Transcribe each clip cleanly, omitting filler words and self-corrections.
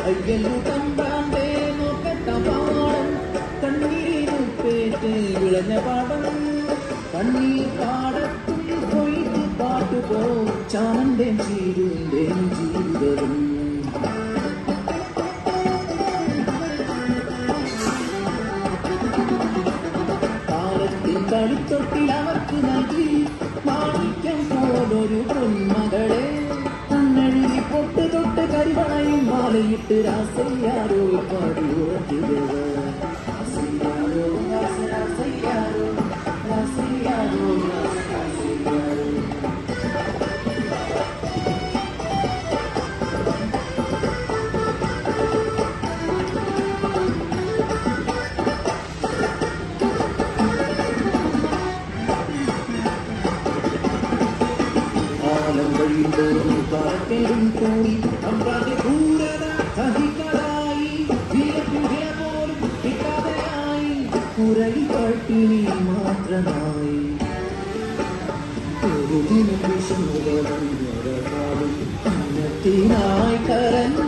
അയ്യല്ലു തമ്പാന്റെ നോക്കത്ത പാടം കണ്ണീരിനും പേറ്റ് വിളഞ്ഞ പാടം കണ്ണീർ പാടത്തും കൊയ്ത് പാട്ടുപോ ചാമന്റെ ചീരുന്റെ ജീവിതവും കാലത്തിൽ കളിത്തൊട്ടിൽ അവർക്ക് നൽകി മാണിക്യം പോലൊരു പൊന്മകളെ കണ്ണെഴുതി പൊട്ട് തൊട്ട് കരിവണയും മാലയിട്ട് രാസയ്യാരോ പാടി ഉറക്കിയത് ും കൂടി അമ്പാന്റെ ക്രൂരത സഹിക്കലായി വില പോലും കിട്ടാതെയായി കുരളി പട്ടിണി മാത്രമായി ഒരു ദിനം വിഷമുകളും അന്നത്തിനായി കരഞ്ഞ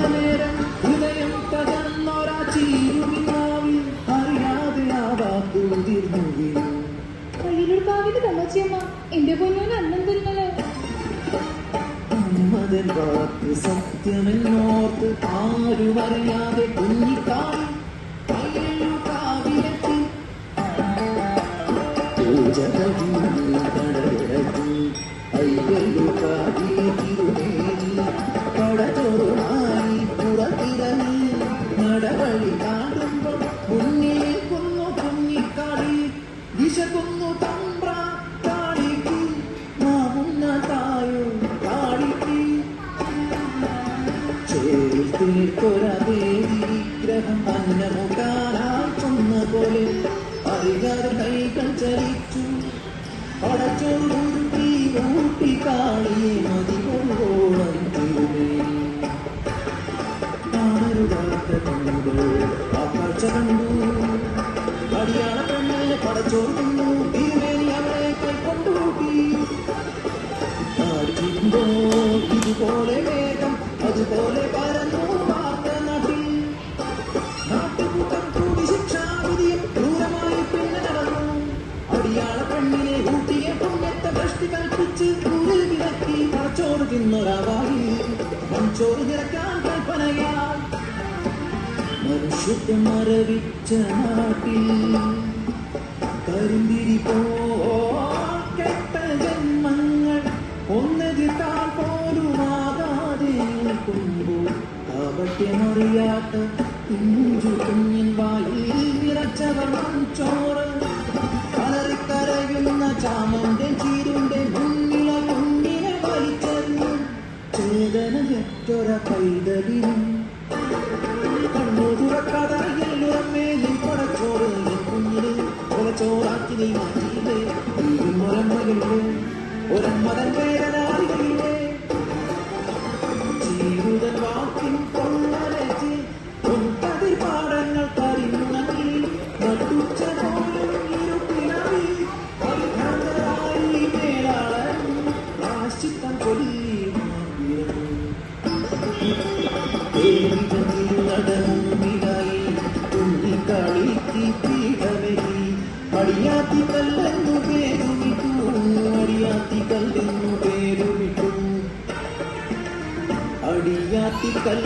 നേരം ഹൃദയം തകർന്നൊരാ ചീരുമിനാവിൽ അറിയാതെ ആ വാക്കുതിർന്നു വീണു. കയ്യിലൊരുക്കാവിന്റെ തമ്മച്ചിയമ്മ എന്റെ പൊന്നോന് അന്നം തരുന്നല്ലോ. മതൻ വാക്ക് സത്യമെന്നോർത്ത് ആരുമറിയാതെ കുഞ്ഞിക്കാവിലെത്തി കടലിറക്കി അയ്യല്ലുകാവിലെ തിരുമേനി കടച്ചോറുമായി പുറത്തിറങ്ങി നടവഴി കാണുമ്പോൾ മുന്നിൽ കുന്നു കുഞ്ഞിക്കാടി വിശകുന്നു തമ്പ്ര കാളിക്ക് നാമുന്ന തായോ കാളിക്ക് ചേർത്തിട്ടൊരേ വിഗ്രഹം അന്നമുട്ടാനായി കൊന്ന പോലെ അറിയാതെ കൈകൾ ചലിച്ചു പടച്ചോറുരുട്ടി ഊട്ടി കാളിയെ മതികൊള്ളോളം തിരുമേനി കാണരുതാത്ത കണ്ടു ആ കാഴ്ച കണ്ടു അടിയാള പെണ്ണെ പടച്ചോറുന്നു തിരുമേനി അവളെ കൈക്കൊണ്ടൂട്ടി ആടിക്കുമ്പോ ഇതുപോലെ വേഗം അതുപോലെ പരന്നു വാർത്ത നാട്ടിൽ നാട്ടുകൂട്ടം കൂടി ശിക്ഷാവിധിയും ക്രൂരമായി പിന്നെ നടന്നു അടിയാള പെണ്ണിനെ ഊട്ടിയ പുണ്യത്ത ഭ്രഷ്ടി കൽപ്പിച്ച് ൂരിൽ വിലക്കി പടച്ചോറ് തിന്നൊരാവായി മൺചോറ് നിറക്കാൻ കൽപ്പനയാൽ മനുഷ്യത്വം മരവിച്ച നാട്ടിൽ കരിന്തിരി കെട്ട ജന്മങ്ങൾ ഒന്നെതിർത്താൽ പോലുമാകാതെ നിൽക്കുമ്പോൾ കാപട്യമറിയാത്ത കുഞ്ഞു കുഞ്ഞിൻ വായിൽ നിറച്ചവർ ചോറ് കലറിക്കരയുന്ന ചാമന്റെ ചീരുന്റെ മുന്നിലെ കുഞ്ഞിനെ വലിച്ചെറിഞ്ഞു ചേതനയറ്റൊര പൈതലിനും കണ്ണു തുറക്കാതായല്ലുറമേലിൽ പടച്ചോറ് കുഞ്ഞിന് കൊലച്ചോറാക്കി നീ മാറ്റിയില്ലേ ഒരമ്മകളില്ലേ ഒരമ്മതൻ വേദനാളികളില്ലേ ജീവിതൻ വാക്കിൻ കൊള്ളലച്ച് പൊൻകതിർ പാടങ്ങൾ കരിഞ്ഞുണങ്ങി നട്ടുച്ച പോലും ഇരുട്ടിലായി പരിഭ്രാന്തരായി മേലാളൻ പ്രാശ്ചിത്തം നടമുമ്പിലായി കുഞ്ഞിക്കാളിക്ക് പീഠമേകി അടിയാത്തിക്കല്ലെന്നു പേരുമിട്ടു അടിയാത്തിക്കല്ലെന്നു പേരുമിട്ടു അടിയാത്തിക്കൽ